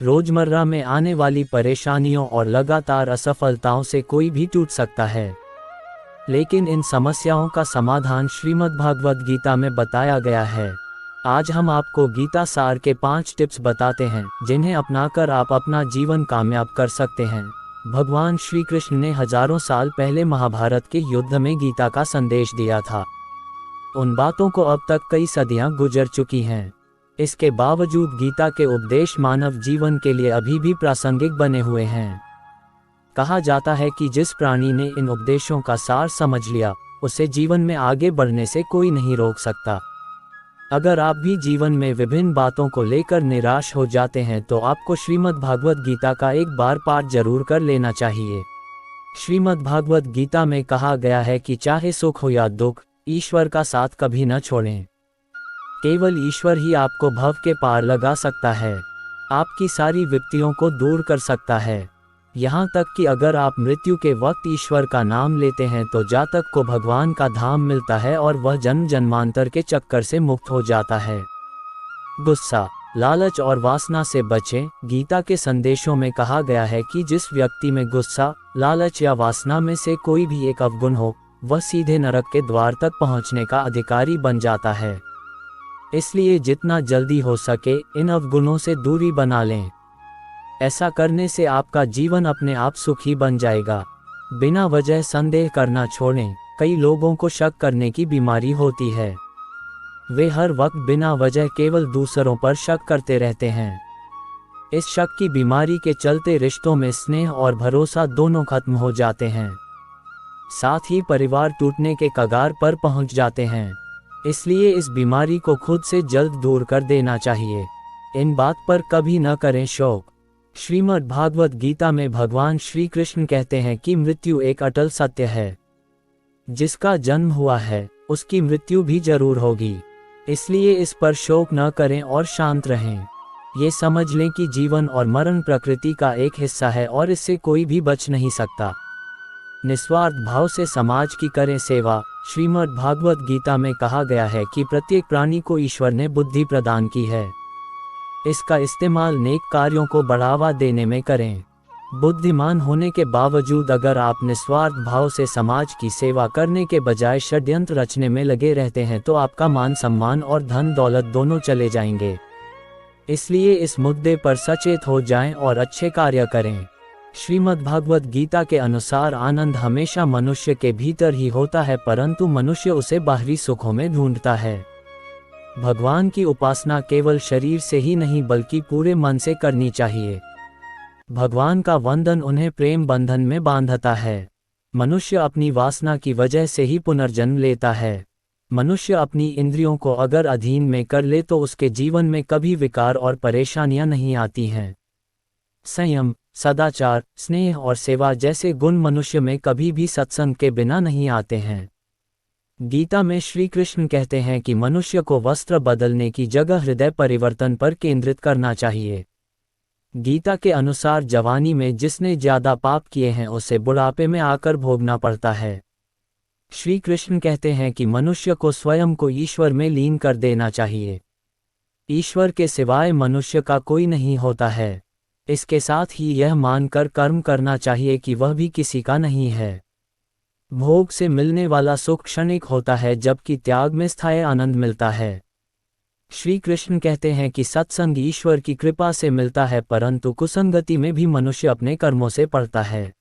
रोजमर्रा में आने वाली परेशानियों और लगातार असफलताओं से कोई भी टूट सकता है, लेकिन इन समस्याओं का समाधान श्रीमद्भागवत गीता में बताया गया है। आज हम आपको गीता सार के 5 टिप्स बताते हैं जिन्हें अपनाकर आप अपना जीवन कामयाब कर सकते हैं। भगवान श्री कृष्ण ने हजारों साल पहले महाभारत के युद्ध में गीता का संदेश दिया था। उन बातों को अब तक कई सदियां गुजर चुकी हैं। इसके बावजूद गीता के उपदेश मानव जीवन के लिए अभी भी प्रासंगिक बने हुए हैं। कहा जाता है कि जिस प्राणी ने इन उपदेशों का सार समझ लिया, उसे जीवन में आगे बढ़ने से कोई नहीं रोक सकता। अगर आप भी जीवन में विभिन्न बातों को लेकर निराश हो जाते हैं तो आपको श्रीमद्भागवत गीता का एक बार पाठ जरूर कर लेना चाहिए। श्रीमद्भागवत गीता में कहा गया है कि चाहे सुख हो या दुख, ईश्वर का साथ कभी न छोड़ें। केवल ईश्वर ही आपको भव के पार लगा सकता है, आपकी सारी विपत्तियों को दूर कर सकता है। यहाँ तक कि अगर आप मृत्यु के वक्त ईश्वर का नाम लेते हैं तो जातक को भगवान का धाम मिलता है और वह जन्म जन्मांतर के चक्कर से मुक्त हो जाता है। गुस्सा, लालच और वासना से बचें। गीता के संदेशों में कहा गया है कि जिस व्यक्ति में गुस्सा, लालच या वासना में से कोई भी एक अवगुण हो, वह सीधे नरक के द्वार तक पहुंचने का अधिकारी बन जाता है। इसलिए जितना जल्दी हो सके इन अवगुणों से दूरी बना लें। ऐसा करने से आपका जीवन अपने आप सुखी बन जाएगा। बिना वजह संदेह करना छोड़ें। कई लोगों को शक करने की बीमारी होती है। वे हर वक्त बिना वजह केवल दूसरों पर शक करते रहते हैं। इस शक की बीमारी के चलते रिश्तों में स्नेह और भरोसा दोनों खत्म हो जाते हैं। साथ ही परिवार टूटने के कगार पर पहुंच जाते हैं। इसलिए इस बीमारी को खुद से जल्द दूर कर देना चाहिए। इन बात पर कभी न करें शौक। श्रीमद्भागवत गीता में भगवान श्री कृष्ण कहते हैं कि मृत्यु एक अटल सत्य है। जिसका जन्म हुआ है उसकी मृत्यु भी जरूर होगी। इसलिए इस पर शोक न करें और शांत रहें। ये समझ लें कि जीवन और मरण प्रकृति का एक हिस्सा है और इससे कोई भी बच नहीं सकता। निस्वार्थ भाव से समाज की करें सेवा। श्रीमद्भागवत गीता में कहा गया है कि प्रत्येक प्राणी को ईश्वर ने बुद्धि प्रदान की है। इसका इस्तेमाल नेक कार्यों को बढ़ावा देने में करें। बुद्धिमान होने के बावजूद अगर आप निस्वार्थ भाव से समाज की सेवा करने के बजाय षड्यंत्र रचने में लगे रहते हैं तो आपका मान सम्मान और धन दौलत दोनों चले जाएंगे। इसलिए इस मुद्दे पर सचेत हो जाएं और अच्छे कार्य करें। श्रीमद्भागवत गीता के अनुसार आनंद हमेशा मनुष्य के भीतर ही होता है, परंतु मनुष्य उसे बाहरी सुखों में ढूंढता है। भगवान की उपासना केवल शरीर से ही नहीं बल्कि पूरे मन से करनी चाहिए। भगवान का वंदन उन्हें प्रेम बंधन में बांधता है। मनुष्य अपनी वासना की वजह से ही पुनर्जन्म लेता है। मनुष्य अपनी इंद्रियों को अगर अधीन में कर ले तो उसके जीवन में कभी विकार और परेशानियां नहीं आती हैं। संयम, सदाचार, स्नेह और सेवा जैसे गुण मनुष्य में कभी भी सत्संग के बिना नहीं आते हैं। गीता में श्री कृष्ण कहते हैं कि मनुष्य को वस्त्र बदलने की जगह हृदय परिवर्तन पर केंद्रित करना चाहिए। गीता के अनुसार जवानी में जिसने ज्यादा पाप किए हैं उसे बुढ़ापे में आकर भोगना पड़ता है। श्री कृष्ण कहते हैं कि मनुष्य को स्वयं को ईश्वर में लीन कर देना चाहिए। ईश्वर के सिवाय मनुष्य का कोई नहीं होता है। इसके साथ ही यह मानकर कर्म करना चाहिए कि वह भी किसी का नहीं है। भोग से मिलने वाला सुख क्षणिक होता है जबकि त्याग में स्थायी आनंद मिलता है। श्री कृष्ण कहते हैं कि सत्संग ईश्वर की कृपा से मिलता है, परंतु कुसंगति में भी मनुष्य अपने कर्मों से पड़ता है।